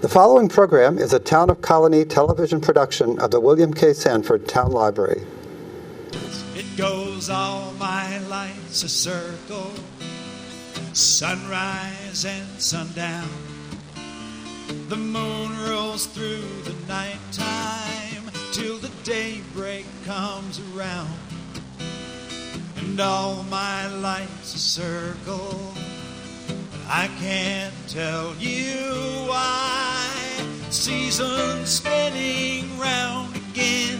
The following program is a Town of Colonie television production of the William K. Sanford Town Library. It goes all my life's a circle, sunrise and sundown. The moon rolls through the nighttime till the daybreak comes around. And all my life's a circle, I can't tell you why. Seasons spinning round again,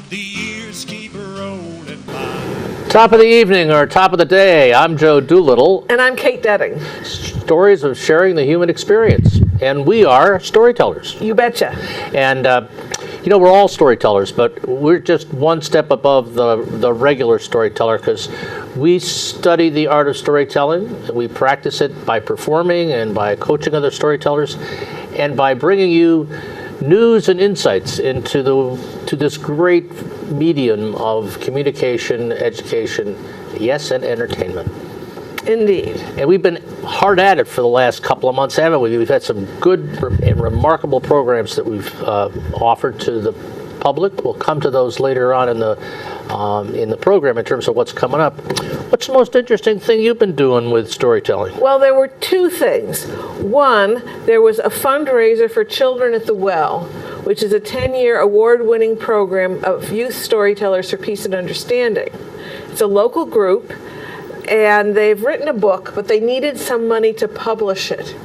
the years keep rolling by. Top of the evening or top of the day, I'm Joe Doolittle. And I'm Kate Dudding. Stories of sharing the human experience. And we are storytellers. You betcha. And, we're all storytellers, but we're just one step above the regular storyteller because we study the art of storytelling. We practice it by performing and by coaching other storytellers and by bringing you news and insights to this great medium of communication, education, yes, and entertainment. Indeed. And we've been hard at it for the last couple of months, haven't we? We've had some good and remarkable programs that we've offered to the public. We'll come to those later on in the program in terms of what's coming up. What's the most interesting thing you've been doing with storytelling? Well, there were two things. One, there was a fundraiser for Children at the Well, which is a 10-year award-winning program of youth storytellers for peace and understanding. It's a local group, and they've written a book, but they needed some money to publish it.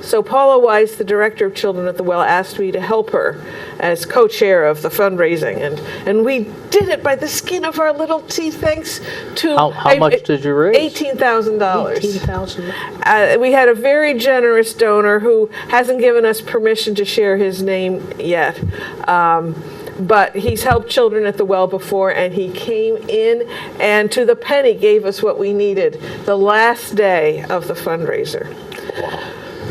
So Paula Weiss, the director of Children at the Well, asked me to help her as co-chair of the fundraising, and we did it by the skin of our little teeth, thanks to... How much did you raise? $18,000. $18,000? We had a very generous donor who hasn't given us permission to share his name yet. But he's helped Children at the Well before, and he came in and to the penny gave us what we needed the last day of the fundraiser.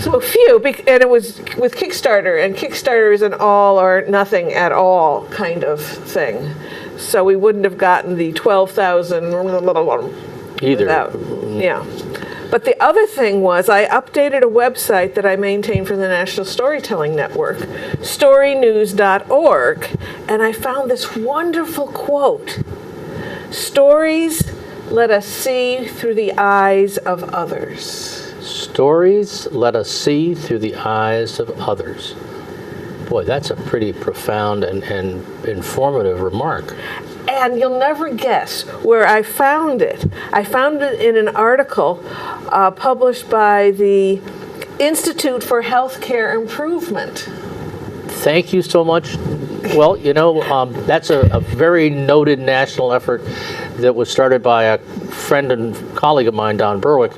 So and it was with Kickstarter, and Kickstarter is an all or nothing at all kind of thing. So we wouldn't have gotten the 12,000 either. Yeah. But the other thing was I updated a website that I maintain for the National Storytelling Network, storynews.org, and I found this wonderful quote. Stories let us see through the eyes of others. Stories let us see through the eyes of others. Boy, that's a pretty profound and informative remark. And you'll never guess where I found it. I found it in an article published by the Institute for Healthcare Improvement. Thank you so much. Well, that's a very noted national effort that was started by a friend and colleague of mine, Don Berwick,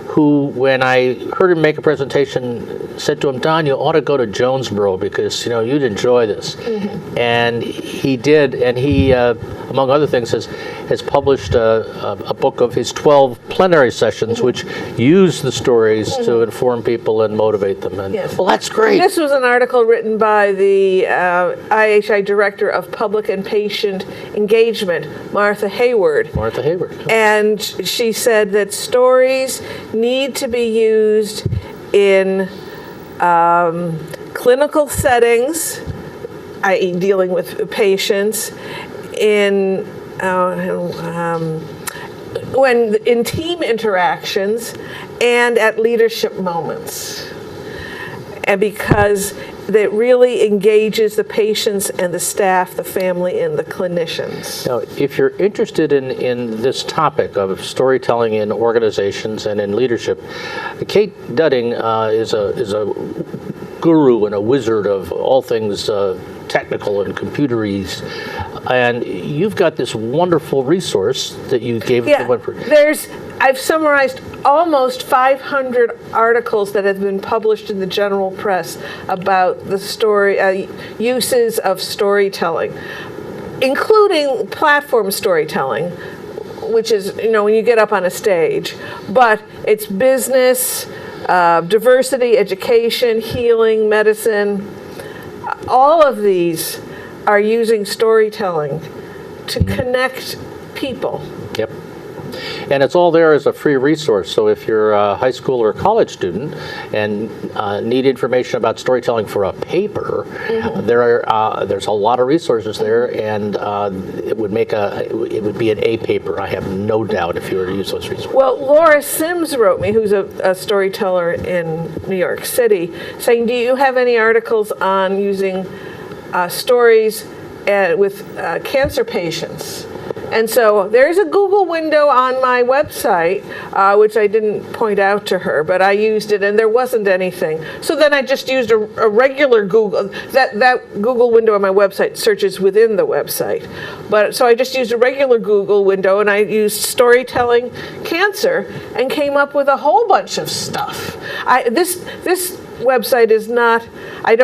who, when I heard him make a presentation, said to him, Don, you ought to go to Jonesboro because, you'd enjoy this. Mm-hmm. And he did, and he, among other things, has published a book of his 12 plenary sessions, mm-hmm. which use the stories mm-hmm. to inform people and motivate them. And, yes. Well, that's great. This was an article written by the IHI Director of Public and Patient Engagement, Martha Hayward. And she said that stories need to be used in clinical settings, i.e. dealing with patients, in team interactions, and at leadership moments. And because that really engages the patients and the staff, the family, and the clinicians. Now, if you're interested in this topic of storytelling in organizations and in leadership, Kate Dudding is a guru and a wizard of all things technical and computeries, and you've got this wonderful resource that you gave. I've summarized almost 500 articles that have been published in the general press about the uses of storytelling, including platform storytelling, which is, when you get up on a stage, but it's business, diversity, education, healing, medicine. All of these are using storytelling to connect people. Yep. And it's all there as a free resource. So if you're a high school or college student and need information about storytelling for a paper, there's a lot of resources there, and it would be an A paper, I have no doubt, if you were to use those resources. Well, Laura Sims wrote me, who's a storyteller in New York City, saying, do you have any articles on using stories with cancer patients? And so there's a Google window on my website, which I didn't point out to her, but I used it and there wasn't anything. So then I just used a regular Google, that Google window on my website searches within the website. But so I just used a regular Google window and I used storytelling cancer and came up with a whole bunch of stuff. This website is not, I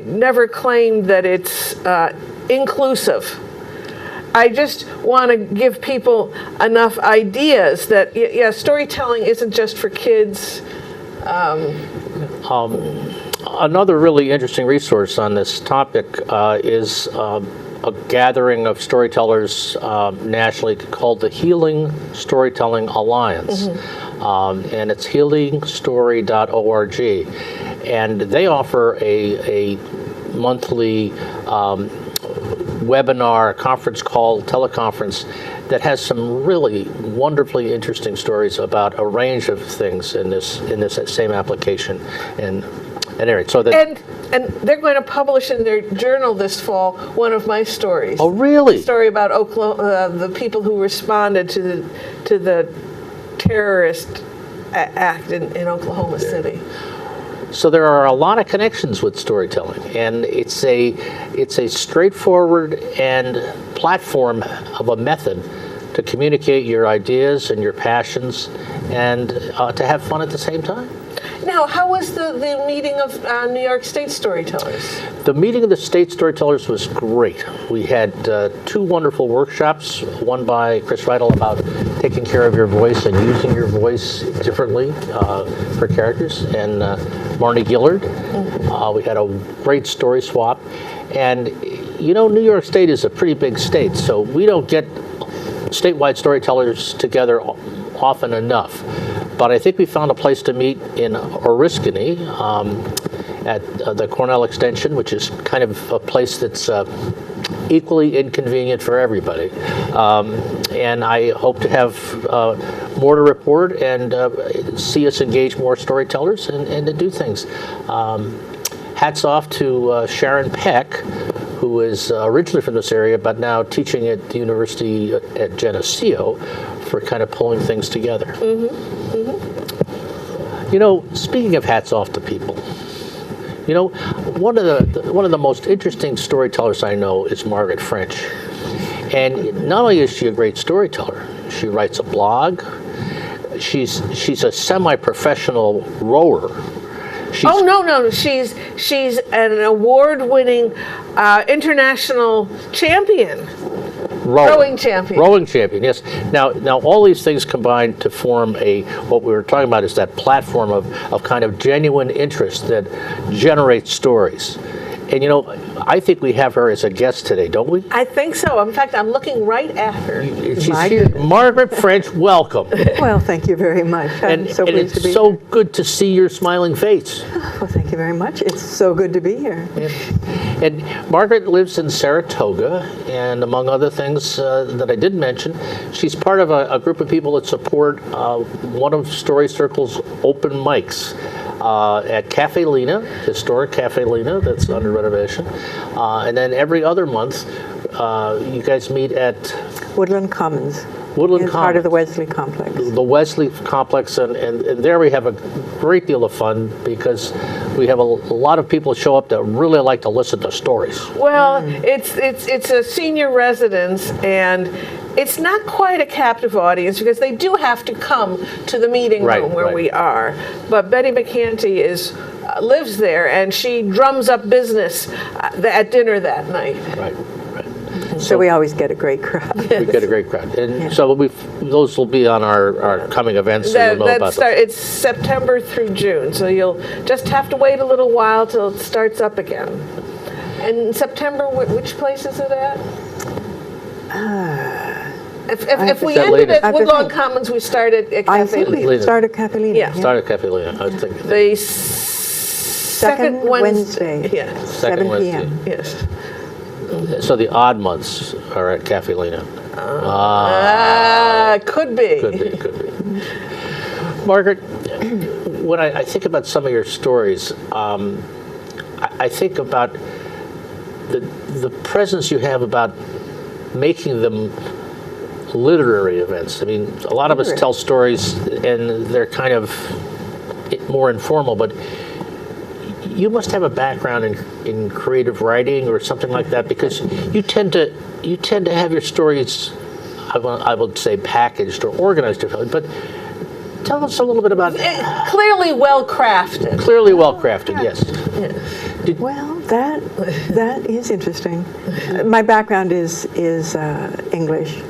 never claimed that it's inclusive. I just want to give people enough ideas that, storytelling isn't just for kids. Another really interesting resource on this topic is a gathering of storytellers nationally called the Healing Storytelling Alliance. And it's healingstory.org. And they offer a monthly webinar, conference call, teleconference that has some really wonderfully interesting stories about a range of things in this same application. And anyway, so that and they're going to publish in their journal this fall one of my stories. Oh, really? A story about Oklahoma, the people who responded to the terrorist act in Oklahoma City. So there are a lot of connections with storytelling, and it's a straightforward and platform of a method to communicate your ideas and your passions, and to have fun at the same time. Now, how was the meeting of New York State storytellers? The meeting of the state storytellers was great. We had 2 wonderful workshops, one by Chris Riedel about taking care of your voice and using your voice differently for characters, and Marnie Gillard. We had a great story swap. And, New York State is a pretty big state, so we don't get statewide storytellers together often enough. But I think we found a place to meet in Oriskany at the Cornell Extension, which is kind of a place that's equally inconvenient for everybody. And I hope to have more to report and see us engage more storytellers and to do things. Hats off to Sharon Peck, who is originally from this area, but now teaching at the University at Geneseo, for kind of pulling things together. Speaking of hats off to people, one of the most interesting storytellers I know is Margaret French. And not only is she a great storyteller, she writes a blog. She's a semi-professional rower. No. She's an award-winning international champion. Rowing champion. Rowing champion, yes. Now all these things combine to form what we were talking about is that platform of kind of genuine interest that generates stories. And I think we have her as a guest today, don't we? I think so. In fact, I'm looking right at her. She's here. Margaret French, welcome. Well, thank you very much. I'm so pleased to be it's so here. good to see your smiling face. Well, thank you very much. It's so good to be here. And Margaret lives in Saratoga, and among other things that I did mention, she's part of a group of people that support one of Story Circle's open mics at Cafe Lena, historic Cafe Lena that's under renovation. And then every other month, you guys meet at Woodland Commons. Woodland Part of the Commons. Wesley Complex. The Wesley Complex, and there we have a great deal of fun because we have a lot of people show up that really like to listen to stories. Well, it's a senior residence, and it's not quite a captive audience because they do have to come to the meeting room where we are. But Betty McCanty lives there, and she drums up business at dinner that night. Right. So we always get a great crowd. We get a great crowd. And so those will be on our coming events. So you'll know about those. It's September through June, so you'll just have to wait a little while till it starts up again. And in September, which place is it at? If we that ended later? at I have to Woodlawn think. Commons, we started at I Cafe think Lena. we started Cafe Lena. Yeah. Started Cafe Lena. I was thinking. The second Wednesday. Yeah. Second 7 p.m. Yes. So the odd months are at Cafe Lena. Could be. Could be, could be. Margaret, when I think about some of your stories, I think about the presence you have about making them literary events. I mean, a lot of us tell stories and they're kind of more informal, but you must have a background in creative writing or something like that, because you tend to have your stories, I would say, packaged or organized differently. But tell us a little bit about Clearly well crafted. Clearly well crafted, yes. Well, that is interesting. My background is English,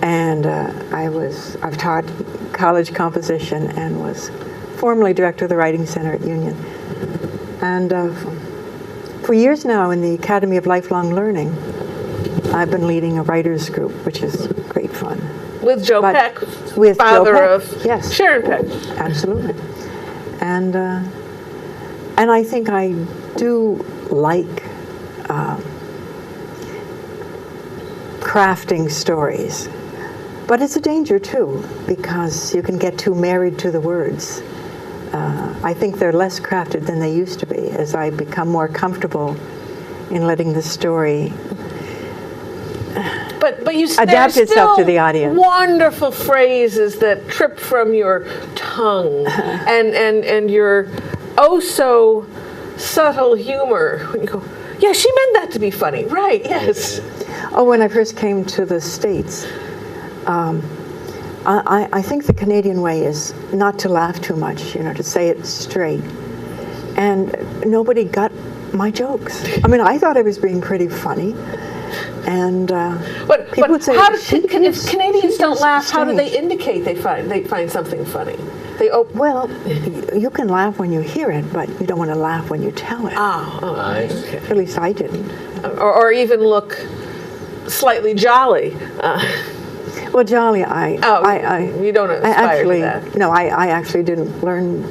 and I've taught college composition and was formerly director of the Writing Center at Union. And for years now in the Academy of Lifelong Learning, I've been leading a writers group, which is great fun. With Joe But Peck, with Joe father Peck, of yes. Sharon Peck. Absolutely. And I think I do like crafting stories. But it's a danger, too, because you can get too married to the words. I think they're less crafted than they used to be as I become more comfortable in letting the story But you adapt there's itself to still the audience. Wonderful phrases that trip from your tongue, and your oh so subtle humor. When you go, yeah, she meant that to be funny, right? Yes. Oh, when I first came to the States, I think the Canadian way is not to laugh too much, to say it straight. And nobody got my jokes. I mean, I thought I was being pretty funny. And people would say, if Canadians don't laugh, how do they indicate they find something funny? Well, you can laugh when you hear it, but you don't want to laugh when you tell it. Okay. At least I didn't. Or even look slightly jolly. Well, jolly, you don't aspire to that. No, I actually didn't learn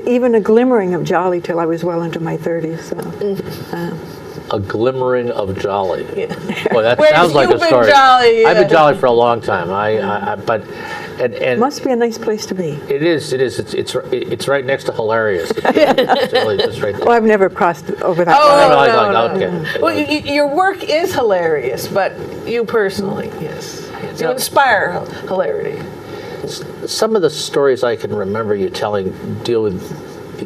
even a glimmering of jolly till I was well into my 30s. So. A glimmering of jolly. Yeah. Well, that Whereas sounds like you've a been story. jolly, I've been jolly for a long time. And Must be a nice place to be. it is. It's right next to hilarious. It's really just right there. Oh, I've never crossed over that line. No. Okay. Well, your work is hilarious, but you personally, yes. You inspire hilarity. Some of the stories I can remember you telling deal with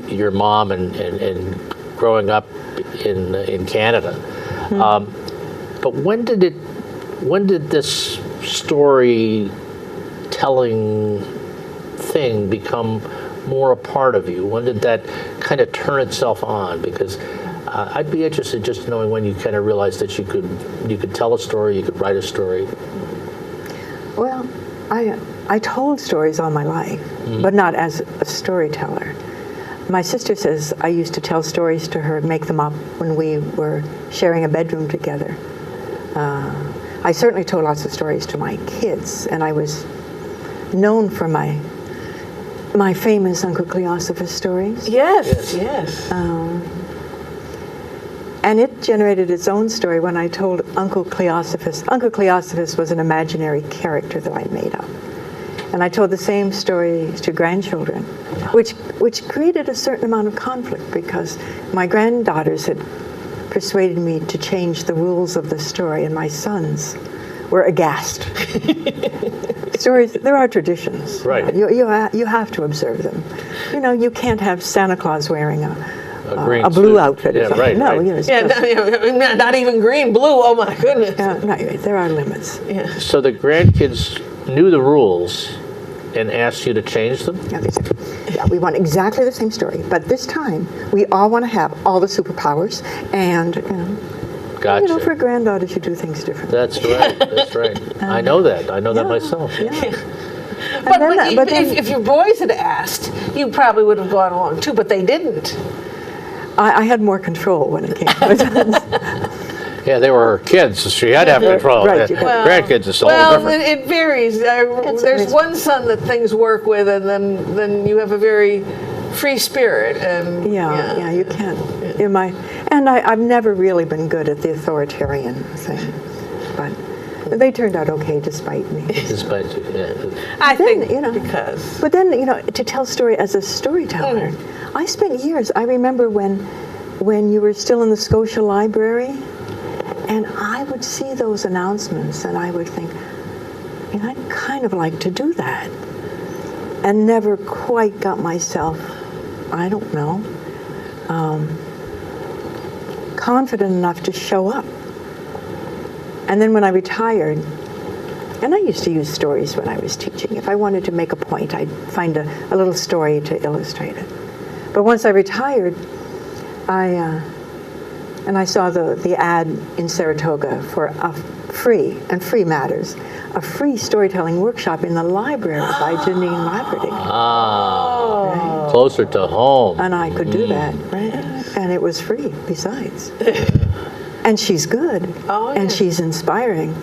your mom and growing up in Canada. But when did this storytelling thing become more a part of you? When did that kind of turn itself on? Because I'd be interested just knowing when you kind of realized that you could tell a story, you could write a story. Well, I told stories all my life, but not as a storyteller. My sister says I used to tell stories to her and make them up when we were sharing a bedroom together. I certainly told lots of stories to my kids, and I was known for my famous Uncle Cleophas stories. Yes. And it generated its own story when I told Uncle Cleophas. Uncle Cleophas was an imaginary character that I made up. And I told the same story to grandchildren, which created a certain amount of conflict because my granddaughters had persuaded me to change the rules of the story, and my sons were aghast. Stories, there are traditions. Right. You have to observe them. You can't have Santa Claus wearing a blue suit. outfit or Yeah, something. right, No, right. it's Not even green, blue. Oh my goodness. there are limits. Yeah. So the grandkids knew the rules and asked you to change them? Yeah, they said, we want exactly the same story, but this time we all want to have all the superpowers, and Gotcha. for granddaughters you do things differently. That's right. I know that. I know that myself. Yeah. But if your boys had asked, you probably would have gone along too, but they didn't. I had more control when it came to it. Yeah, they were her kids, so she had to have control. Right, Yeah. you got- Grandkids is all Well, different. it varies. There's one son that things work with, and then you have a very free spirit. And Yeah, you can't. I've never really been good at the authoritarian thing, but they turned out okay despite me. Despite, yeah. I Then, think because But then, to tell story as a storyteller, I spent years. I remember when you were still in the Scotia Library, and I would see those announcements, and I would think, I'd kind of like to do that, and never quite got myself, I don't know, confident enough to show up. And then when I retired, and I used to use stories when I was teaching. If I wanted to make a point, I'd find a little story to illustrate it. But once I retired, I saw the ad in Saratoga for a free matters, a free storytelling workshop in the library by Janine Lafferty. Closer to home. And I could do that, right? And it was free besides. And she's good, and she's inspiring.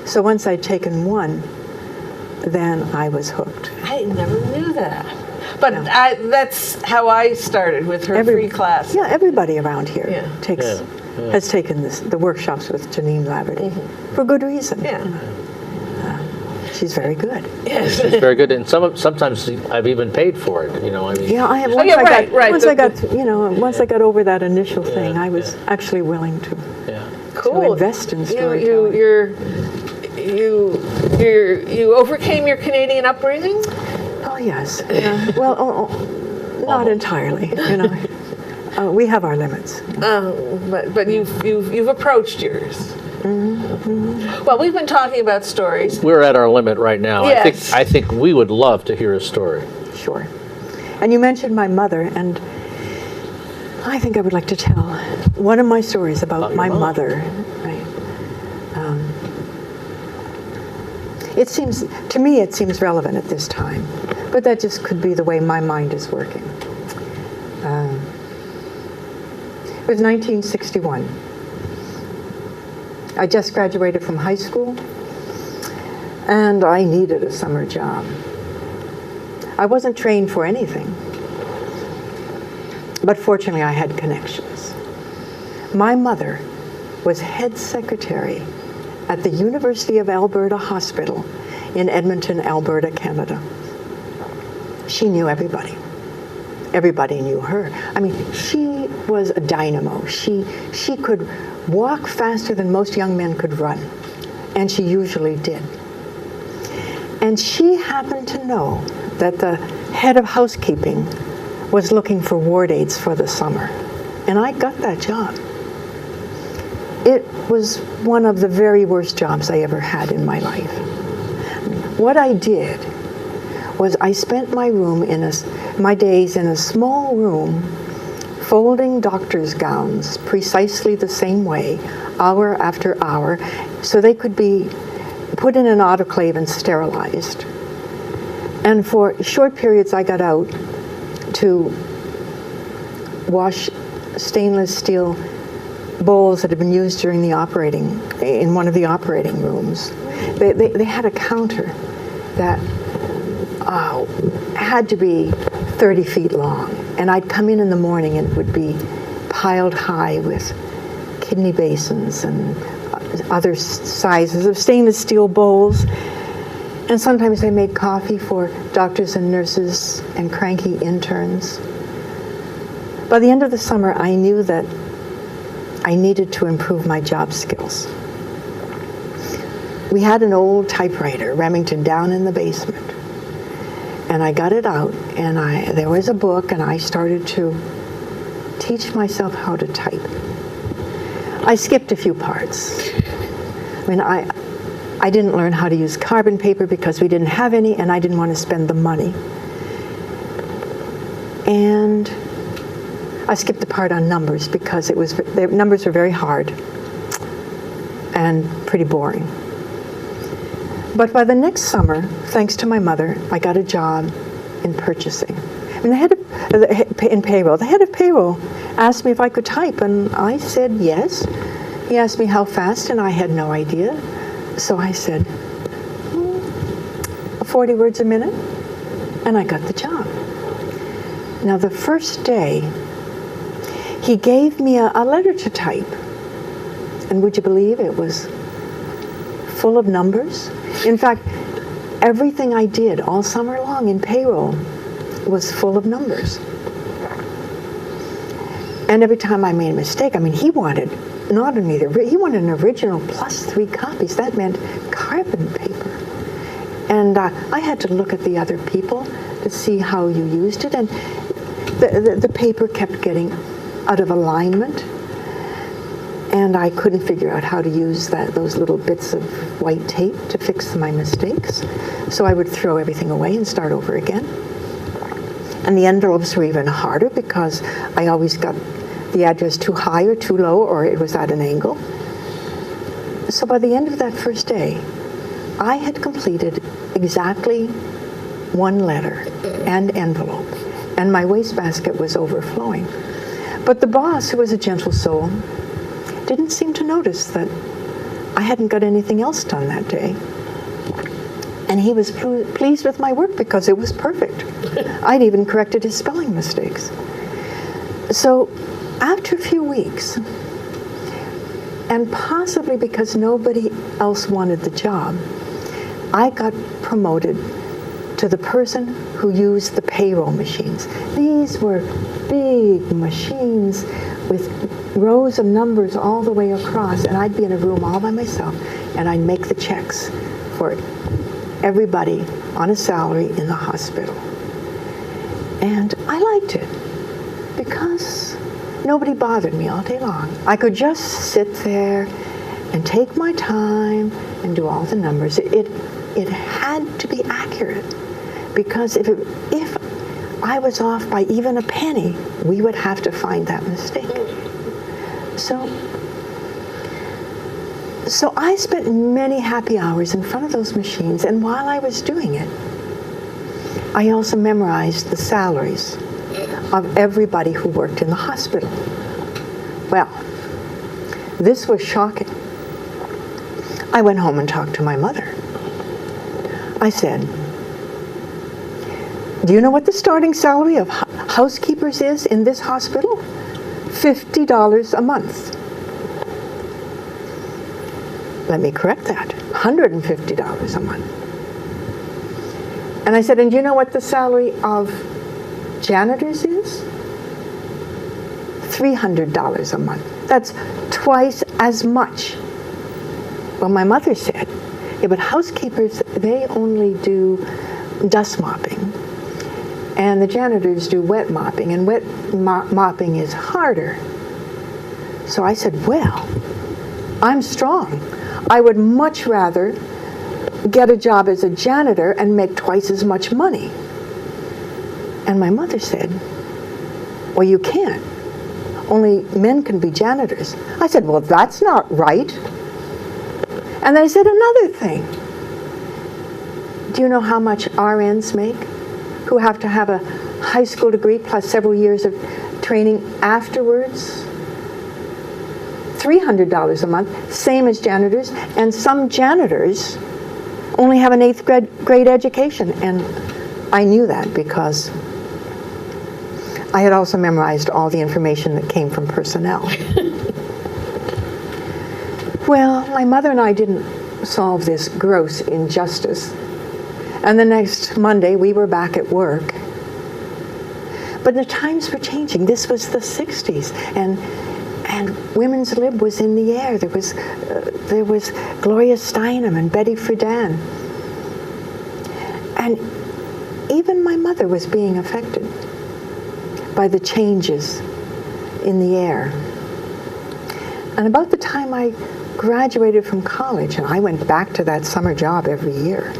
So once I'd taken one, then I was hooked. I never knew that. But that's how I started with her free class. Yeah, everybody around here Yeah. has taken the workshops with Janine Laverty for good reason. Yeah. She's very good. It's very good, and sometimes I've even paid for it. Yeah, I have. Once I got over that initial thing, I was actually willing to invest in storytelling. You overcame your Canadian upbringing? Oh yes. Well, not entirely. We have our limits. But you've approached yours. Well, we've been talking about stories. We're at our limit right now. Yes. I think we would love to hear a story. Sure. And you mentioned my mother, and I think I would like to tell one of my stories about my mother. Right. It seems relevant at this time, but that just could be the way my mind is working. It was 1961. I just graduated from high school, and I needed a summer job. I wasn't trained for anything, but fortunately I had connections. My mother was head secretary at the University of Alberta Hospital in Edmonton, Alberta, Canada. She knew everybody. Everybody knew her. I mean, she was a dynamo. She could walk faster than most young men could run, and she usually did. And she happened to know that the head of housekeeping was looking for ward aides for the summer, and I got that job. It was one of the very worst jobs I ever had in my life. What I did was I spent my days in a small room folding doctor's gowns precisely the same way, hour after hour, so they could be put in an autoclave and sterilized. And for short periods I got out to wash stainless steel bowls that had been used during in one of the operating rooms. They had a counter that had to be 30 feet long, and I'd come in the morning and it would be piled high with kidney basins and other sizes of stainless steel bowls. And sometimes they made coffee for doctors and nurses and cranky interns. By the end of the summer, I knew that I needed to improve my job skills. We had an old typewriter, Remington, down in the basement. And I got it out, and there was a book, and I started to teach myself how to type. I skipped a few parts. I mean, I didn't learn how to use carbon paper because we didn't have any, and I didn't want to spend the money. And I skipped the part on numbers because the numbers were very hard and pretty boring. But by the next summer, thanks to my mother, I got a job in purchasing. And in payroll. The head of payroll asked me if I could type, and I said yes. He asked me how fast, and I had no idea. So I said, 40 words a minute, and I got the job. Now, the first day, he gave me a letter to type. And would you believe it was full of numbers? In fact, everything I did all summer long in payroll was full of numbers. And every time I made a mistake, I mean, he wanted not only he wanted an original plus 3 copies. That meant carbon paper. And I had to look at the other people to see how you used it. And the paper kept getting out of alignment. And I couldn't figure out how to use those little bits of white tape to fix my mistakes. So I would throw everything away and start over again. And the envelopes were even harder because I always got the address too high or too low, or it was at an angle. So by the end of that first day, I had completed exactly 1 letter and envelope, and my wastebasket was overflowing. But the boss, who was a gentle soul, didn't seem to notice that I hadn't got anything else done that day. And he was pleased with my work because it was perfect. I'd even corrected his spelling mistakes. So after a few weeks, and possibly because nobody else wanted the job, I got promoted to the person who used the payroll machines. These were big machines with rows of numbers all the way across, and I'd be in a room all by myself, and I'd make the checks for everybody on a salary in the hospital. And I liked it because nobody bothered me all day long. I could just sit there and take my time and do all the numbers. It had to be accurate, because if I was off by even a penny, we would have to find that mistake. So I spent many happy hours in front of those machines, and while I was doing it, I also memorized the salaries of everybody who worked in the hospital. Well, this was shocking. I went home and talked to my mother. I said, "Do you know what the starting salary of housekeepers is in this hospital? $50 a month." Let me correct that, $150 a month. And I said, "And do you know what the salary of janitors is? $300 a month. That's twice as much." Well, my mother said, "Yeah, but housekeepers, they only do dust mopping. And the janitors do wet mopping, and wet mopping is harder." So I said, "Well, I'm strong. I would much rather get a job as a janitor and make twice as much money." And my mother said, "Well, you can't. Only men can be janitors." I said, "Well, that's not right." And I said another thing. "Do you know how much RNs make, who have to have a high school degree plus several years of training afterwards? $300 a month, same as janitors, and some janitors only have an 8th grade education." And I knew that because I had also memorized all the information that came from personnel. Well, my mother and I didn't solve this gross injustice. And the next Monday, we were back at work. But the times were changing. This was the 60s, and women's lib was in the air. There was Gloria Steinem and Betty Friedan. And even my mother was being affected by the changes in the air. And about the time I graduated from college, and I went back to that summer job every year,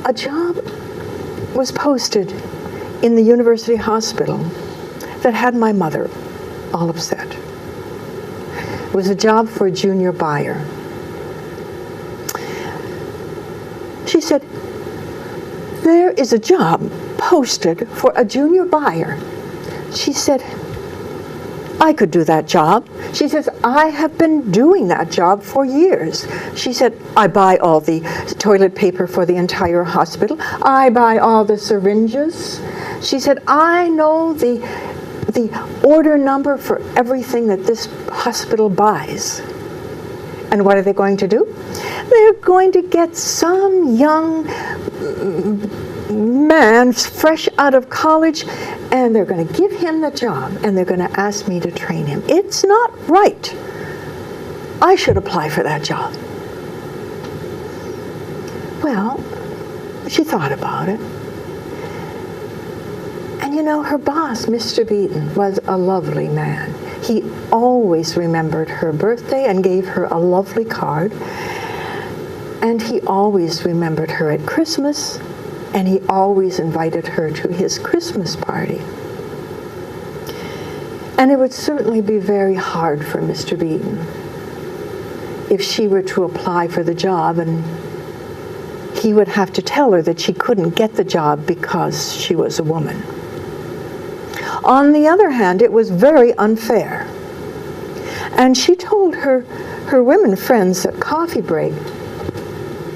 a job was posted in the university hospital that had my mother all upset. It was a job for a junior buyer. She said, "There is a job posted for a junior buyer." She said, I could do that job. She says, I have been doing that job for years. She said, I buy all the toilet paper for the entire hospital. I buy all the syringes. She said, I know the order number for everything that this hospital buys. And what are they going to do? They're going to get some young man fresh out of college, and they're going to give him the job, and they're going to ask me to train him. It's not right. I should apply for that job. Well, she thought about it. And you know, her boss, Mr. Beaton, was a lovely man. He always remembered her birthday and gave her a lovely card. And he always remembered her at Christmas, and he always invited her to his Christmas party. And it would certainly be very hard for Mr. Beaton if she were to apply for the job and he would have to tell her that she couldn't get the job because she was a woman. On the other hand, it was very unfair. And she told her women friends at coffee break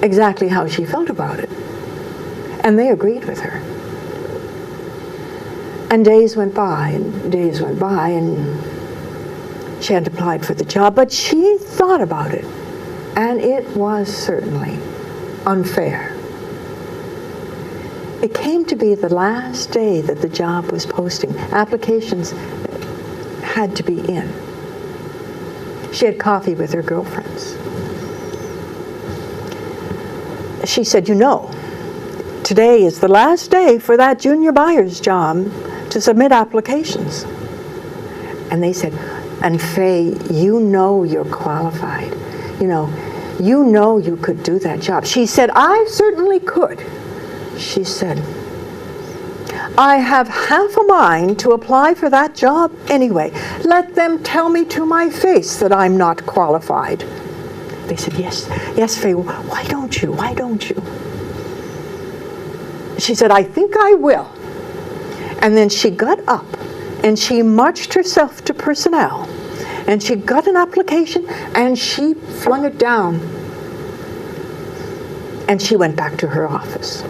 exactly how she felt about it. And they agreed with her. And days went by, and she hadn't applied for the job, but she thought about it. And it was certainly unfair. It came to be the last day that the job was posting. Applications had to be in. She had coffee with her girlfriends. She said, you know, today is the last day for that junior buyer's job to submit applications. And they said, and Faye, you know you're qualified. You know you could do that job. She said, I certainly could. She said, I have half a mind to apply for that job anyway. Let them tell me to my face that I'm not qualified. They said, yes, Faye, why don't you? She said, I think I will. And then she got up and she marched herself to personnel and she got an application and she flung it down and she went back to her office.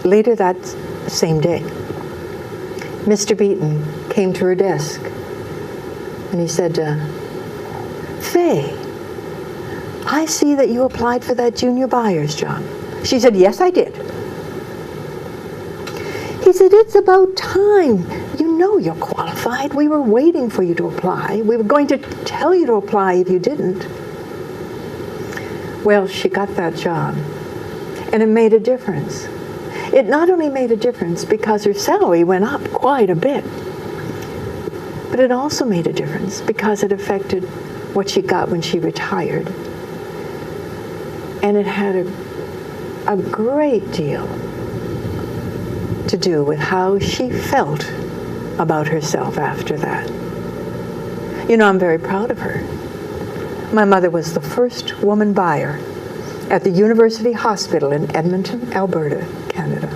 Later that same day, Mr. Beaton came to her desk and he said, Faye, I see that you applied for that junior buyer's job. She said, yes, I did. He said, it's about time. You know you're qualified. We were waiting for you to apply. We were going to tell you to apply if you didn't. Well, she got that job, and it made a difference. It not only made a difference because her salary went up quite a bit, but it also made a difference because it affected what she got when she retired. And it had a great deal to do with how she felt about herself after that. You know, I'm very proud of her. My mother was the first woman buyer at the University Hospital in Edmonton, Alberta, Canada.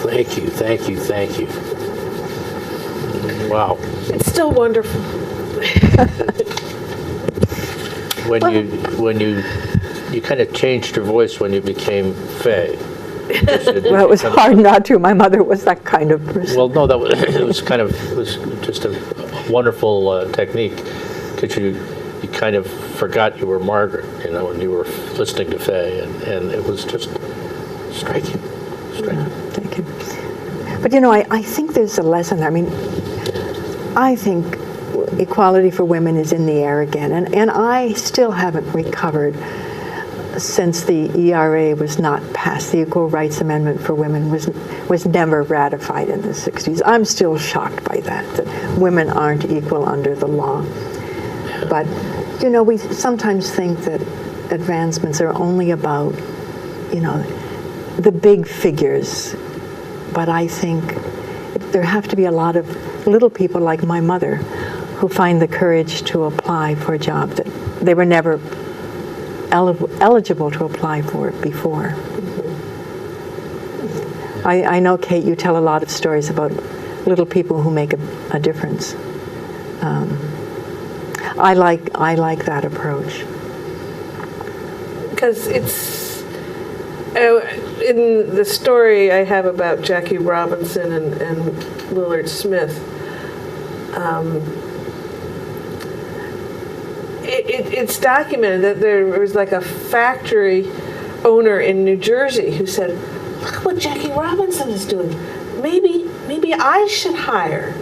Thank you. Wow. It's still wonderful. When you kind of changed your voice when you became Faye. Well, it was hard not to. My mother was that kind of person. Well, no, it was just a wonderful technique, because you kind of forgot you were Margaret, when you were listening to Faye, and it was just striking. Thank you. But I think there's a lesson. I mean, I think equality for women is in the air again, and I still haven't recovered since the ERA was not passed. The Equal Rights Amendment for Women was never ratified in the 60s. I'm still shocked by that women aren't equal under the law. But, we sometimes think that advancements are only about, the big figures. But I think there have to be a lot of little people like my mother who find the courage to apply for a job that they were never eligible to apply for it before. I know, Kate, you tell a lot of stories about little people who make a difference. I like that approach. Because it's in the story I have about Jackie Robinson and Willard Smith. It's documented that there was like a factory owner in New Jersey who said, "Look what Jackie Robinson is doing. Maybe I should hire,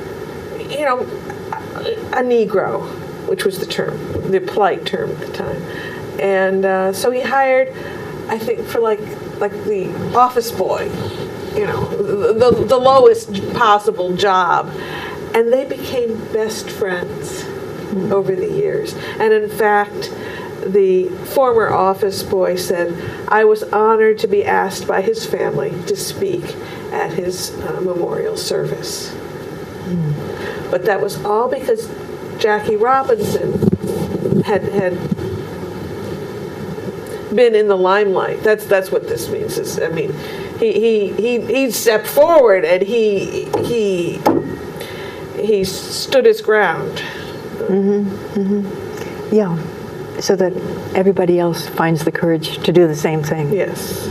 a Negro," which was the term, the polite term at the time. And so he hired, I think, for like the office boy, the lowest possible job. And they became best friends over the years. And in fact, the former office boy said, "I was honored to be asked by his family to speak at his memorial service." But that was all because Jackie Robinson had been in the limelight. That's what this means. He stepped forward and he stood his ground. Yeah, so that everybody else finds the courage to do the same thing. Yes.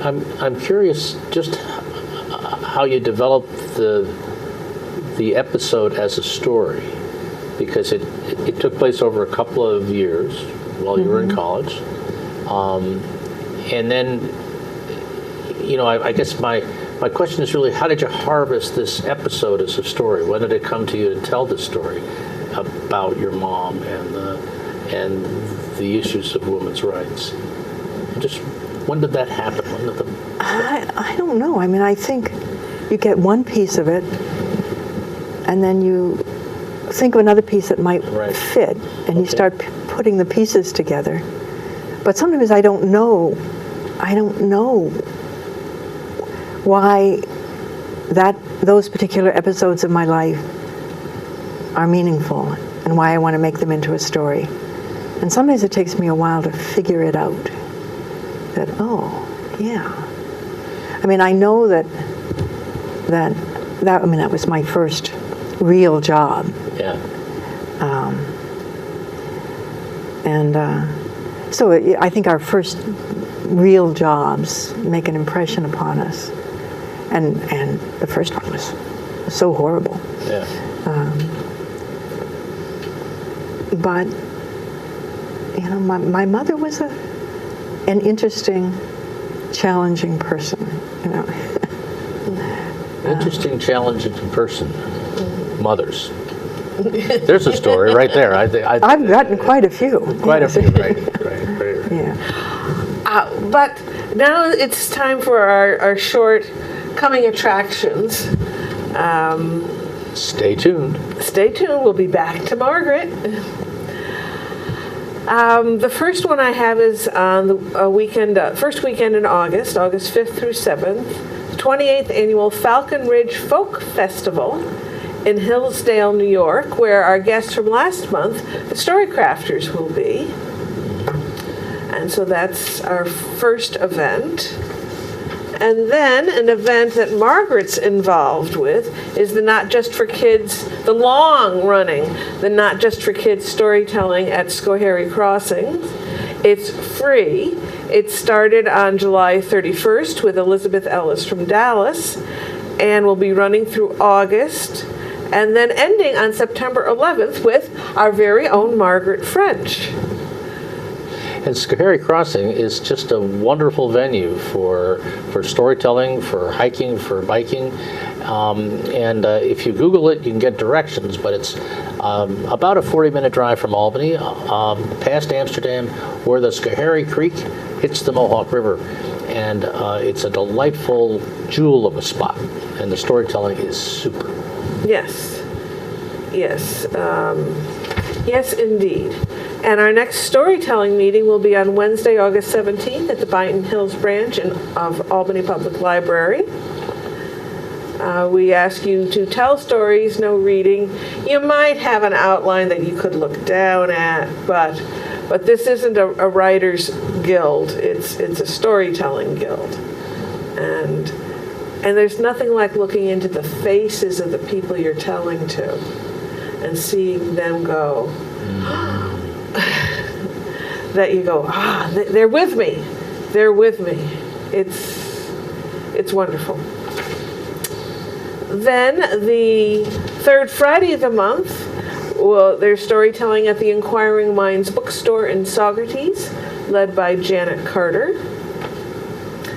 And I'm curious just how you developed the episode as a story, because it took place over a couple of years while you were in college, and then I guess my question is really, how did you harvest this episode as a story? When did it come to you to tell this story about your mom and the issues of women's rights? Just when did that happen? I don't know. I mean, I think you get one piece of it, and then you think of another piece that might fit, and you start putting the pieces together. But sometimes I don't know why those particular episodes of my life are meaningful and why I want to make them into a story. And sometimes it takes me a while to figure it out. That, I mean, I know that was my first real job. Yeah. So I think our first real jobs make an impression upon us. And the first one was so horrible. Yeah. But my mother was an interesting, challenging person. Interesting, challenging person. Mothers. There's a story right there. I've gotten quite a few. Quite a few, right. Yeah. But now it's time for our short coming attractions. Stay tuned. Stay tuned. We'll be back to Margaret. The first one I have is on the first weekend in August 5th through 7th, the 28th annual Falcon Ridge Folk Festival in Hillsdale, New York, where our guests from last month, the Storycrafters, will be. And so that's our first event. And then an event that Margaret's involved with is the Not Just for Kids, the long-running, the Not Just for Kids storytelling at Schoharie Crossing. It's free. It started on July 31st with Elizabeth Ellis from Dallas and will be running through August, and then ending on September 11th with our very own Margaret French. And Schoharie Crossing is just a wonderful venue for storytelling, for hiking, for biking. And if you Google it, you can get directions, but it's about a 40-minute drive from Albany, past Amsterdam, where the Schoharie Creek hits the Mohawk River. And it's a delightful jewel of a spot, and the storytelling is super. Yes. Yes, indeed. And our next storytelling meeting will be on Wednesday, August 17th at the Byton Hills branch of Albany Public Library. We ask you to tell stories, no reading. You might have an outline that you could look down at, but But this isn't a writers guild. It's a storytelling guild, and there's nothing like looking into the faces of the people you're telling to, and seeing them go. That you go, they're with me. They're with me. It's wonderful. Then the third Friday of the month, well, there's storytelling at the Inquiring Minds bookstore in Saugerties, led by Janet Carter.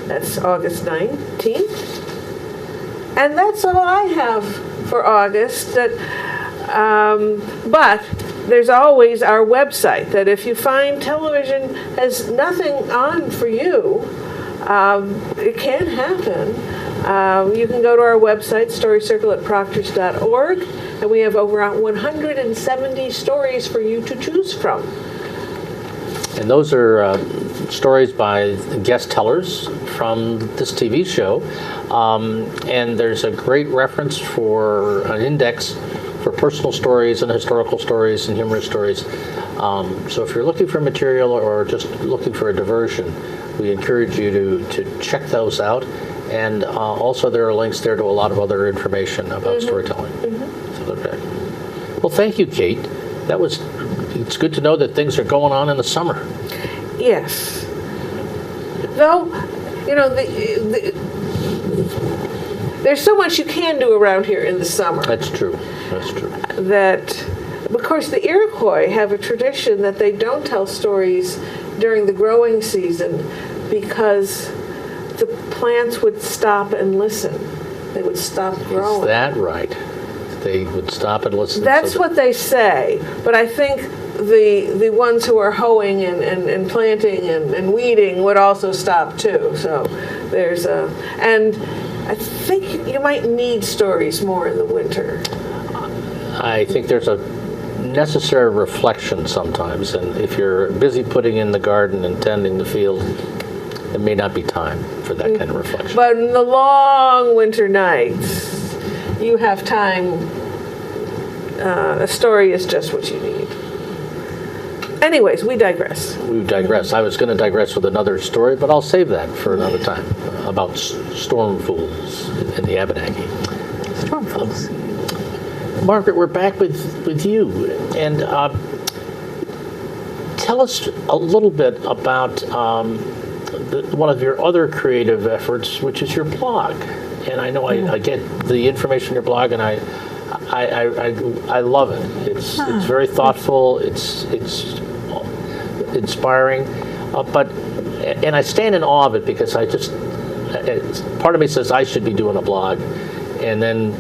That's August 19th. And that's all I have for August. But there's always our website, that if you find television has nothing on for you, it can happen. You can go to our website, storycircle@proctors.org, and we have over 170 stories for you to choose from. And those are stories by guest tellers from this TV show. And there's a great reference for an index for personal stories and historical stories and humorous stories. So if you're looking for material or just looking for a diversion, we encourage you to check those out. And also there are links there to a lot of other information about storytelling. So they're back. Well, thank you, Kate. It's good to know that things are going on in the summer. Yes. Though, there's so much you can do around here in the summer. That's true. That's true. That, of course, the Iroquois have a tradition that they don't tell stories during the growing season because the plants would stop and listen. They would stop growing. Is that right? They would stop and listen. That's what they say. But I think the ones who are hoeing and planting and weeding would also stop too. So there's and I think you might need stories more in the winter. I think there's a necessary reflection sometimes, and if you're busy putting in the garden and tending the field, it may not be time for that kind of reflection. But in the long winter nights, you have time. A story is just what you need. Anyways, we digress. We digress. I was going to digress with another story, but I'll save that for another time, about storm fools in the Abenaki. Storm fools. Margaret, we're back with you, and tell us a little bit about one of your other creative efforts, which is your blog. And I know I get the information in your blog, and I love it. It's very thoughtful. It's inspiring, and I stand in awe of it because part of me says I should be doing a blog, and then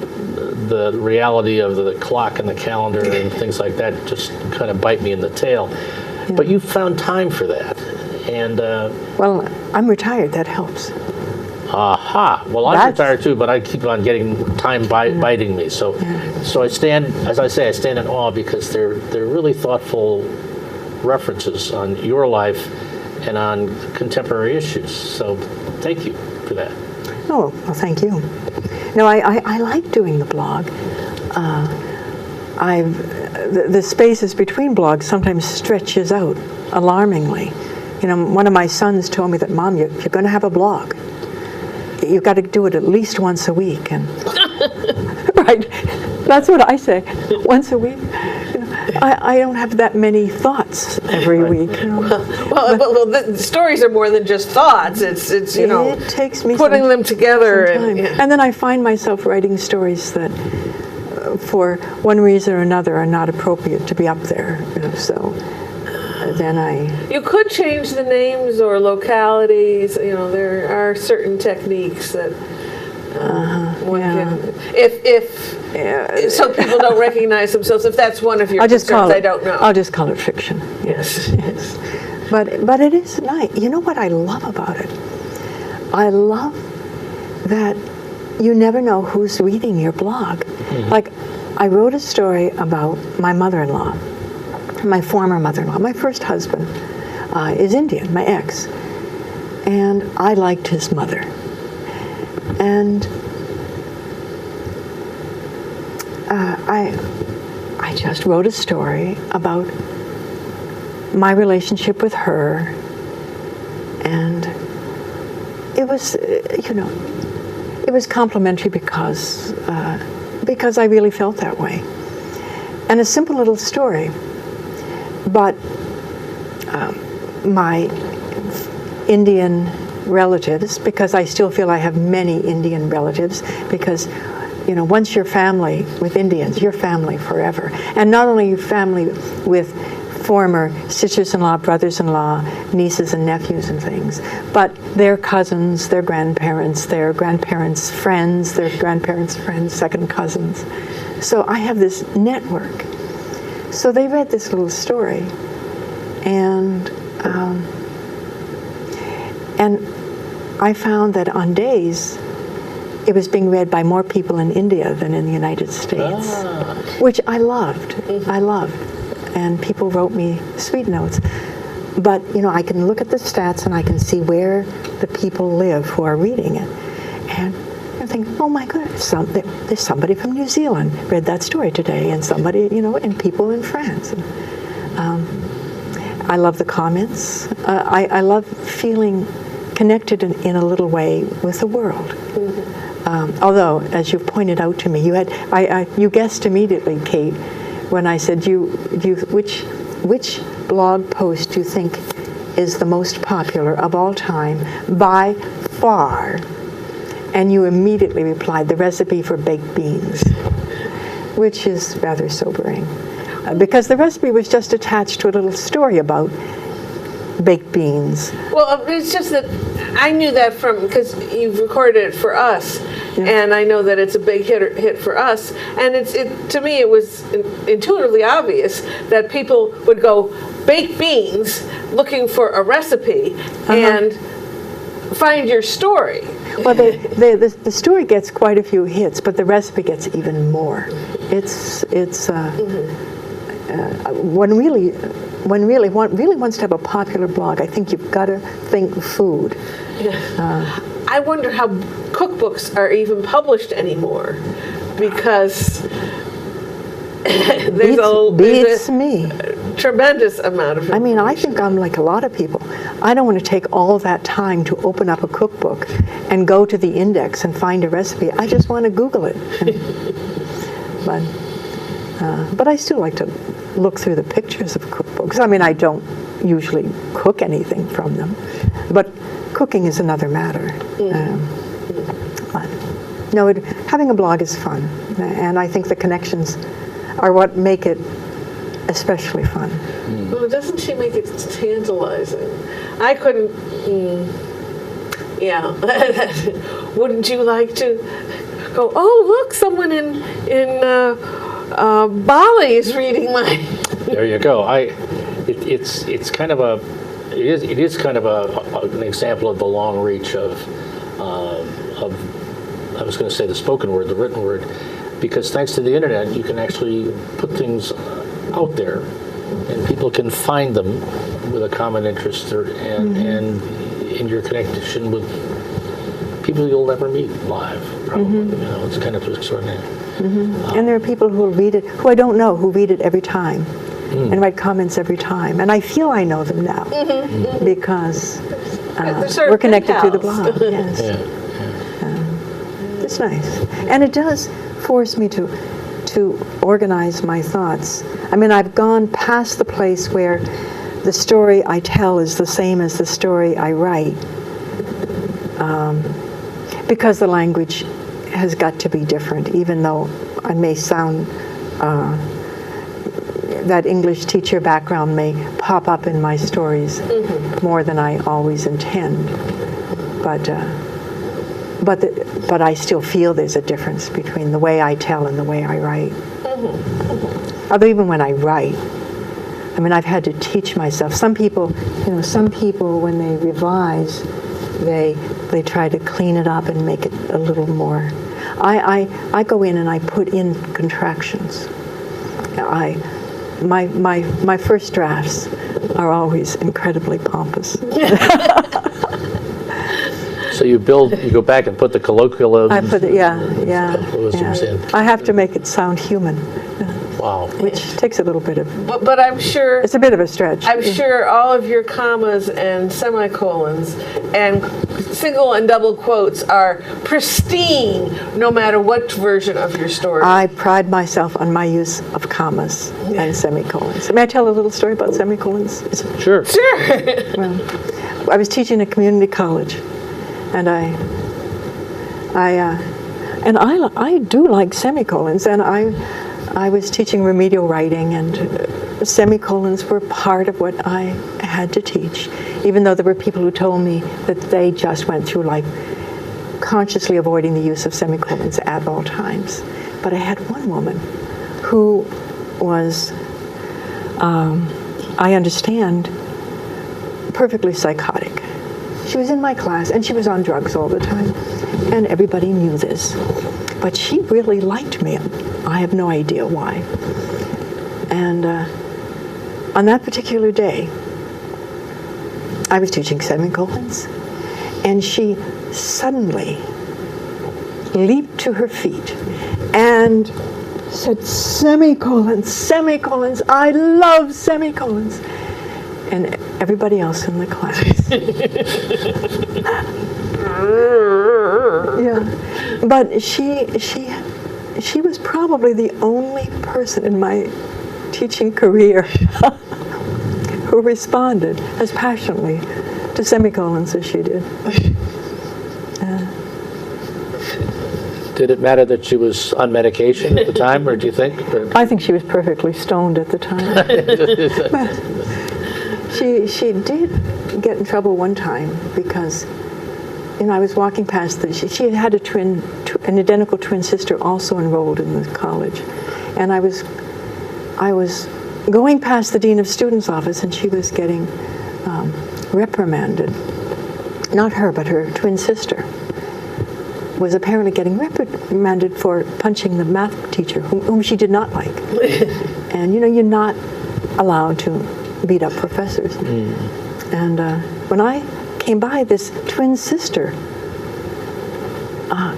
the reality of the clock and the calendar and things like that just kind of bite me in the tail. Yeah. But you found time for that, and well, I'm retired. That helps. Aha. Well, I'm retired too, but I keep on getting time biting me. So I stand, as I say, I stand in awe because they're really thoughtful references on your life and on contemporary issues. So thank you for that. Oh, well, thank you. No, I like doing the blog. The spaces between blogs sometimes stretches out alarmingly. One of my sons told me that, Mom, you're going to have a blog. You've got to do it at least once a week. And right, that's what I say. Once a week. I don't have that many thoughts every week. Well, the stories are more than just thoughts. It's it takes me putting them together. And then I find myself writing stories that, for one reason or another, are not appropriate to be up there. So then You could change the names or localities. There are certain techniques that one can. If so people don't recognize themselves. If that's one of your concerns, I don't know. I'll just call it fiction. Yes. But it is nice. You know what I love about it? I love that you never know who's reading your blog. Mm-hmm. Like, I wrote a story about my mother-in-law. My former mother-in-law, my first husband, is Indian, my ex. And I liked his mother. And I just wrote a story about my relationship with her, and it was, it was complimentary because I really felt that way. And a simple little story, but my Indian relatives, because I still feel I have many Indian relatives, because once you're family with Indians, you're family forever. And not only your family with former sisters-in-law, brothers-in-law, nieces and nephews and things, but their cousins, their grandparents' friends, their grandparents' friends, second cousins. So I have this network. So they read this little story, and I found that on days it was being read by more people in India than in the United States, which I loved. I loved. And people wrote me sweet notes. But, I can look at the stats and I can see where the people live who are reading it. And I think, oh my goodness, there's somebody from New Zealand read that story today, and somebody, and people in France. And, I love the comments. I love feeling connected in a little way with the world. Although, as you pointed out to me, you guessed immediately, Kate, when I said, which blog post do you think is the most popular of all time by far? And you immediately replied, the recipe for baked beans, which is rather sobering. Because the recipe was just attached to a little story about baked beans. Well, it's just that I knew that because you've recorded it for us, and I know that it's a big hit for us. And to me, it was intuitively obvious that people would go baked beans looking for a recipe and find your story. Well, the story gets quite a few hits, but the recipe gets even more. It's one really wants to have a popular blog, I think you've got to think food. I wonder how cookbooks are even published anymore, because there's a tremendous amount of information. I mean, I think I'm like a lot of people. I don't want to take all that time to open up a cookbook and go to the index and find a recipe. I just want to Google it. But I still like to look through the pictures of cookbooks. I mean, I don't usually cook anything from them, but cooking is another matter. No, having a blog is fun, and I think the connections are what make it especially fun. Well, doesn't she make it tantalizing? I couldn't. Yeah. Wouldn't you like to go? Oh, look, someone in Bali is reading mine. There you go. It's kind of an example of the long reach of I was going to say the spoken word, the written word, because thanks to the internet, you can actually put things out there, and people can find them with a common interest, and in your connection with people you'll never meet live. Probably, it's kind of extraordinary. And there are people who will read it, who I don't know, who read it every time and write comments every time. And I feel I know them now because we're connected through the blog. Yes. It's nice. And it does force me to organize my thoughts. I mean, I've gone past the place where the story I tell is the same as the story I write, because the language has got to be different, even though I may sound, that English teacher background may pop up in my stories more than I always intend. But I still feel there's a difference between the way I tell and the way I write. Although even when I write, I mean, I've had to teach myself. Some people when they revise, they try to clean it up and make it a little more. I go in and I put in contractions. My first drafts are always incredibly pompous. So you go back and put the colloquialisms. I put it, yeah. In. I have to make it sound human. Wow. which takes a little bit of, But I'm sure it's a bit of a stretch. I'm sure all of your commas and semicolons and single and double quotes are pristine, no matter what version of your story. I pride myself on my use of commas and semicolons. May I tell a little story about semicolons? Sure. Well, I was teaching at community college, and I do like semicolons, and I was teaching remedial writing, and semicolons were part of what I had to teach, even though there were people who told me that they just went through life consciously avoiding the use of semicolons at all times. But I had one woman who was, I understand, perfectly psychotic. She was in my class, and she was on drugs all the time, and everybody knew this. But she really liked me. I have no idea why. And on that particular day, I was teaching semicolons, and she suddenly leaped to her feet and said, "Semicolons, semicolons, I love semicolons." And everybody else in the class. Yeah, but she was probably the only person in my teaching career who responded as passionately to semicolons as she did. Did it matter that she was on medication at the time, or do you think? I think she was perfectly stoned at the time. She did get in trouble one time because, I was walking past she had an identical twin sister also enrolled in the college, and I was going past the dean of students' office, and she was getting reprimanded. Not her, but her twin sister was apparently getting reprimanded for punching the math teacher, whom she did not like. And you're not allowed to beat up professors. And when I came by, this twin sister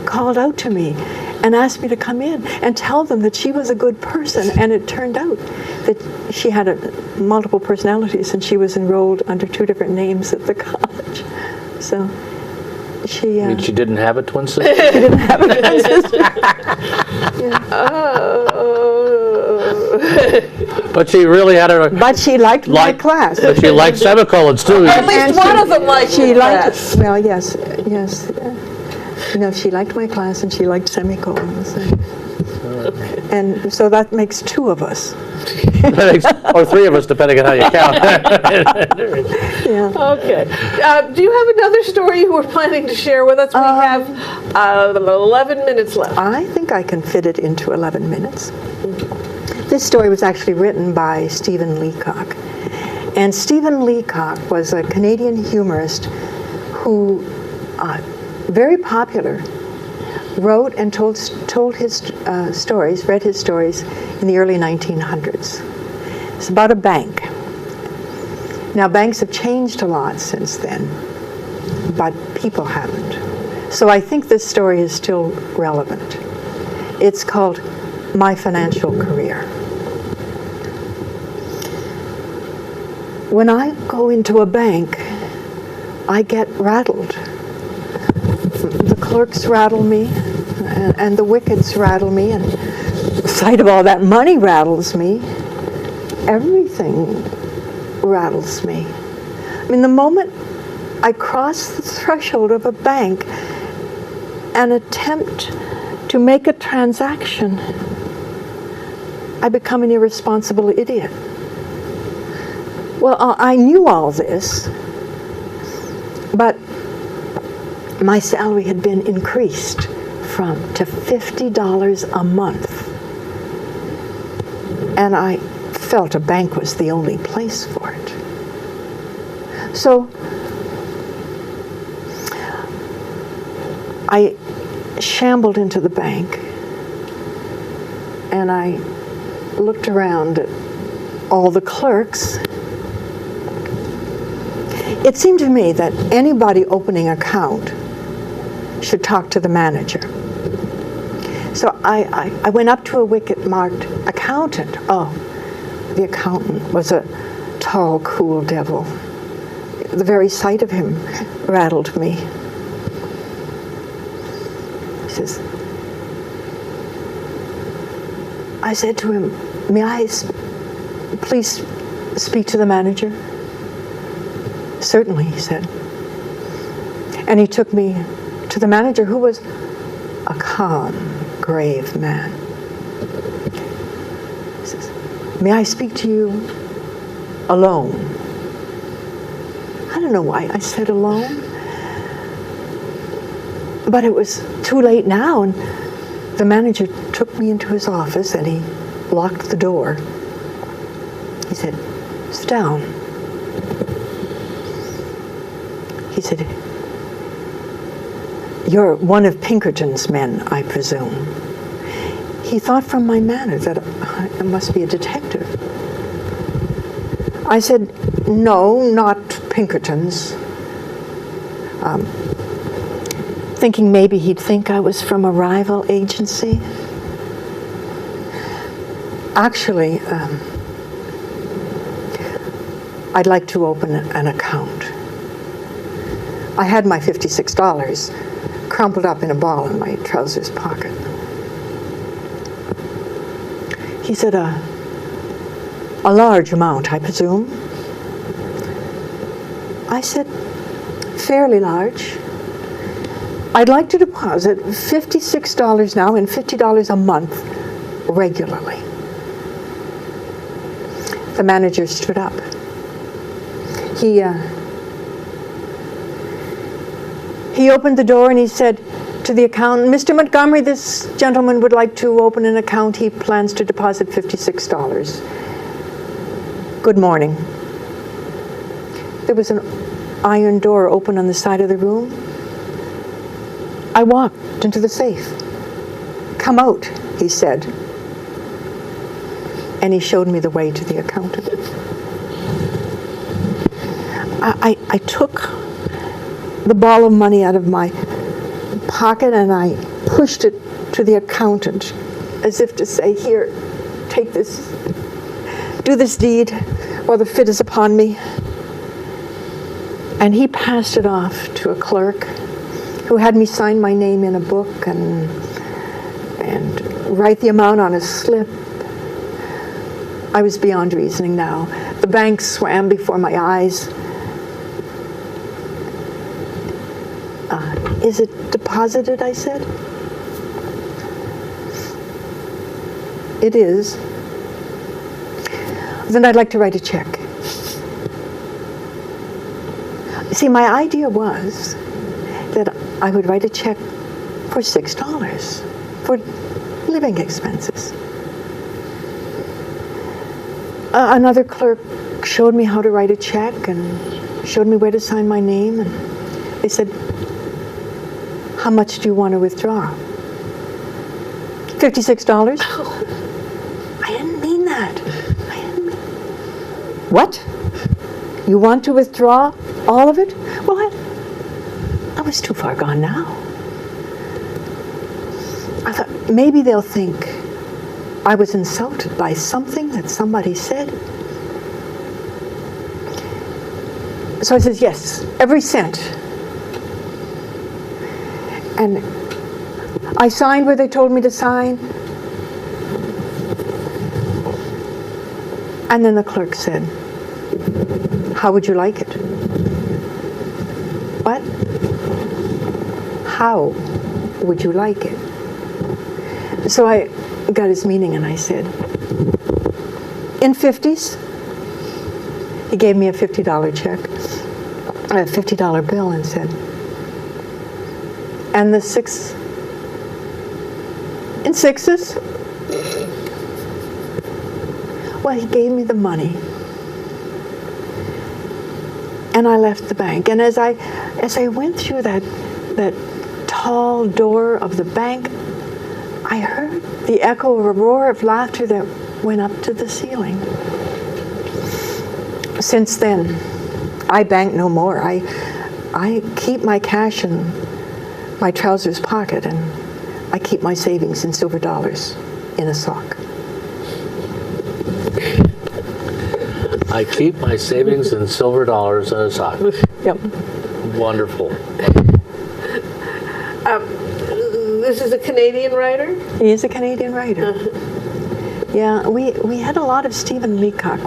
called out to me and asked me to come in and tell them that she was a good person. And it turned out that she had multiple personalities, and she was enrolled under 2 different names at the college. So she... I mean, she didn't have a twin sister? She didn't have a twin sister. But she really had a... But she liked my class. But she liked semicolons, too. At least one of them liked she your liked class. Well, yes. She liked my class, and she liked semicolons. And so that makes 2 of us. Or 3 of us, depending on how you count. Yeah. Okay. Do you have another story you were planning to share with us? We have 11 minutes left. I think I can fit it into 11 minutes. This story was actually written by Stephen Leacock. And Stephen Leacock was a Canadian humorist who, very popular, wrote and told his stories, read his stories in the early 1900s. It's about a bank. Now, banks have changed a lot since then, but people haven't. So I think this story is still relevant. It's called My Financial Career. When I go into a bank, I get rattled. The clerks rattle me, and the wickets rattle me, and the sight of all that money rattles me. Everything rattles me. I mean, the moment I cross the threshold of a bank and attempt to make a transaction, I become an irresponsible idiot. Well, I knew all this, but my salary had been increased to $50 a month. And I felt a bank was the only place for it. So I shambled into the bank, and I looked around at all the clerks. It seemed to me that anybody opening an account should talk to the manager. So I went up to a wicket marked account accountant. Oh, the accountant was a tall, cool devil. The very sight of him rattled me. He says, I said to him, may I please speak to the manager? Certainly, he said. And he took me to the manager, who was a calm, grave man. He says, may I speak to you alone? I don't know why I said alone, but it was too late now, and the manager took me into his office and he locked the door. He said, sit down. He said, you're one of Pinkerton's men, I presume. He thought from my manner that I must be a detective. I said, no, not Pinkerton's. Thinking maybe he'd think I was from a rival agency. Actually, I'd like to open an account. I had my $56 crumpled up in a ball in my trousers pocket. He said, a large amount, I presume. I said, fairly large. I'd like to deposit $56 now and $50 a month regularly. The manager stood up. He opened the door and he said to the accountant, Mr. Montgomery, this gentleman would like to open an account. He plans to deposit $56. Good morning. There was an iron door open on the side of the room. I walked into the safe. Come out, he said. And he showed me the way to the accountant. I took the ball of money out of my pocket and I pushed it to the accountant as if to say, here, take this, do this deed while the fit is upon me. And he passed it off to a clerk who had me sign my name in a book and write the amount on a slip. I was beyond reasoning now. The bank swam before my eyes. Is it deposited, I said. It is. Then I'd like to write a check. See, my idea was that I would write a check for $6 for living expenses. Another clerk showed me how to write a check and showed me where to sign my name. And they said, how much do you want to withdraw? $56? Oh, I didn't mean that. What? You want to withdraw all of it? Well, I was too far gone now. I thought maybe they'll think I was insulted by something that somebody said. So I said, yes, every cent. And I signed where they told me to sign. And then the clerk said, how would you like it? What? How would you like it? So I got his meaning and I said, in 50s? He gave me a $50 check, a $50 bill, and said, and the six in sixes? Well, he gave me the money. And I left the bank. And as I went through that tall door of the bank, I heard the echo of a roar of laughter that went up to the ceiling. Since then, I bank no more. I keep my cash in my trousers pocket, and I keep my savings in silver dollars in a sock. I keep my savings in silver dollars in a sock. Yep. Wonderful. This is a Canadian writer? He is a Canadian writer. Yeah, we had a lot of Stephen Leacock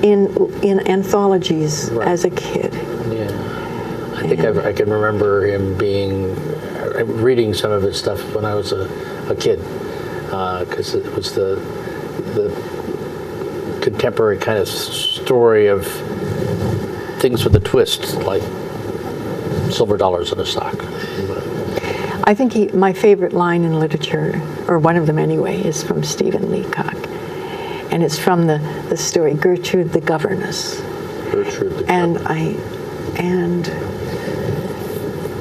in anthologies as a kid. Yeah. I think I can remember him reading some of his stuff when I was a kid, because it was the contemporary kind of story of things with a twist, like silver dollars in a sock. I think my favorite line in literature, or one of them anyway, is from Stephen Leacock. And it's from the story Gertrude the Governess. Gertrude the And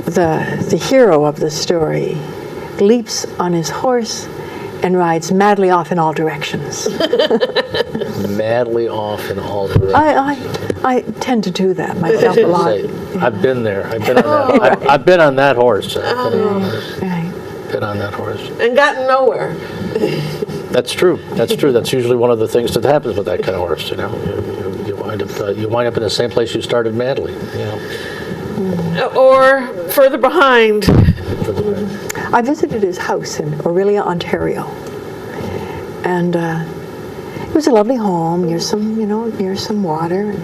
the hero of the story leaps on his horse and rides madly off in all directions. Madly off in all directions. I tend to do that myself a lot. I've been there. I've been on that. I've been on that horse. Right. Been on that horse. And gotten nowhere. That's true. That's true. That's usually one of the things that happens with that kind of horse. You know, you wind up in the same place you started madly. You know. Or further behind. I visited his house in Orillia, Ontario, and it was a lovely home near some water,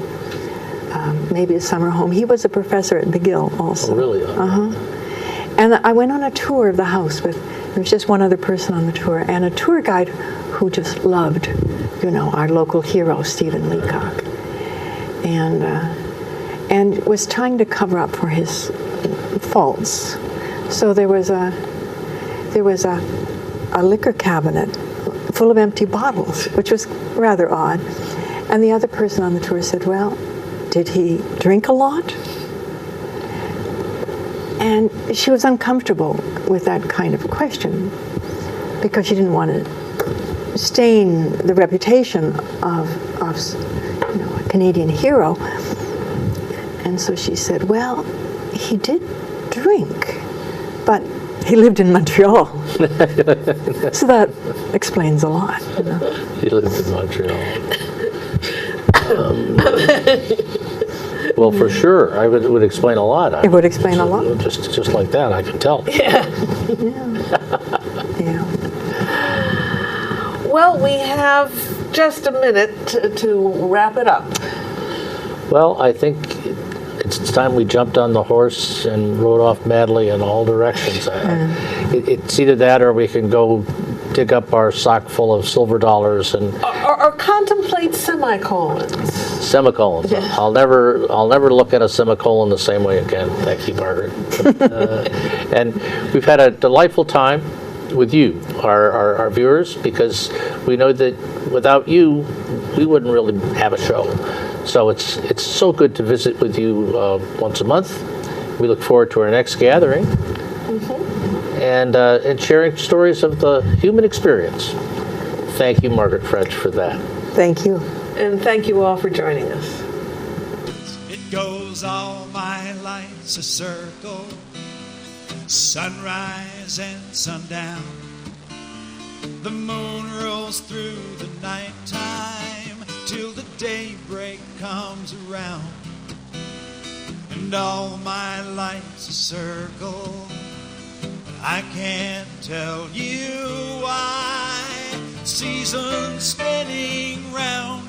and maybe a summer home. He was a professor at McGill also. Oh, really? And I went on a tour of the house there was just one other person on the tour, and a tour guide who just loved, our local hero, Stephen Leacock, and was trying to cover up for his faults. So there was a liquor cabinet full of empty bottles, which was rather odd. And the other person on the tour said, "Well, did he drink a lot?" And she was uncomfortable with that kind of question because she didn't want to stain the reputation of a Canadian hero. And so she said, "Well, he did drink, but he lived in Montreal." So that explains a lot. He lived in Montreal. Well, for sure, it would explain a lot. It would explain a lot. Just like that, I can tell. Yeah. Yeah. Well, we have just a minute to wrap it up. Well, I think it's time we jumped on the horse and rode off madly in all directions. It's either that or we can go dig up our sock full of silver dollars and or contemplate semicolons. Semicolons. Yeah. I'll never look at a semicolon the same way again. Thank you, Margaret. And we've had a delightful time with you, our viewers, because we know that without you, we wouldn't really have a show. So it's so good to visit with you once a month. We look forward to our next gathering and sharing stories of the human experience. Thank you, Margaret French, for that. Thank you. And thank you all for joining us. It goes all my life's a circle, sunrise and sundown. The moon rolls through the nighttime till the daybreak comes around. And all my life's a circle, I can't tell you why. Seasons spinning round,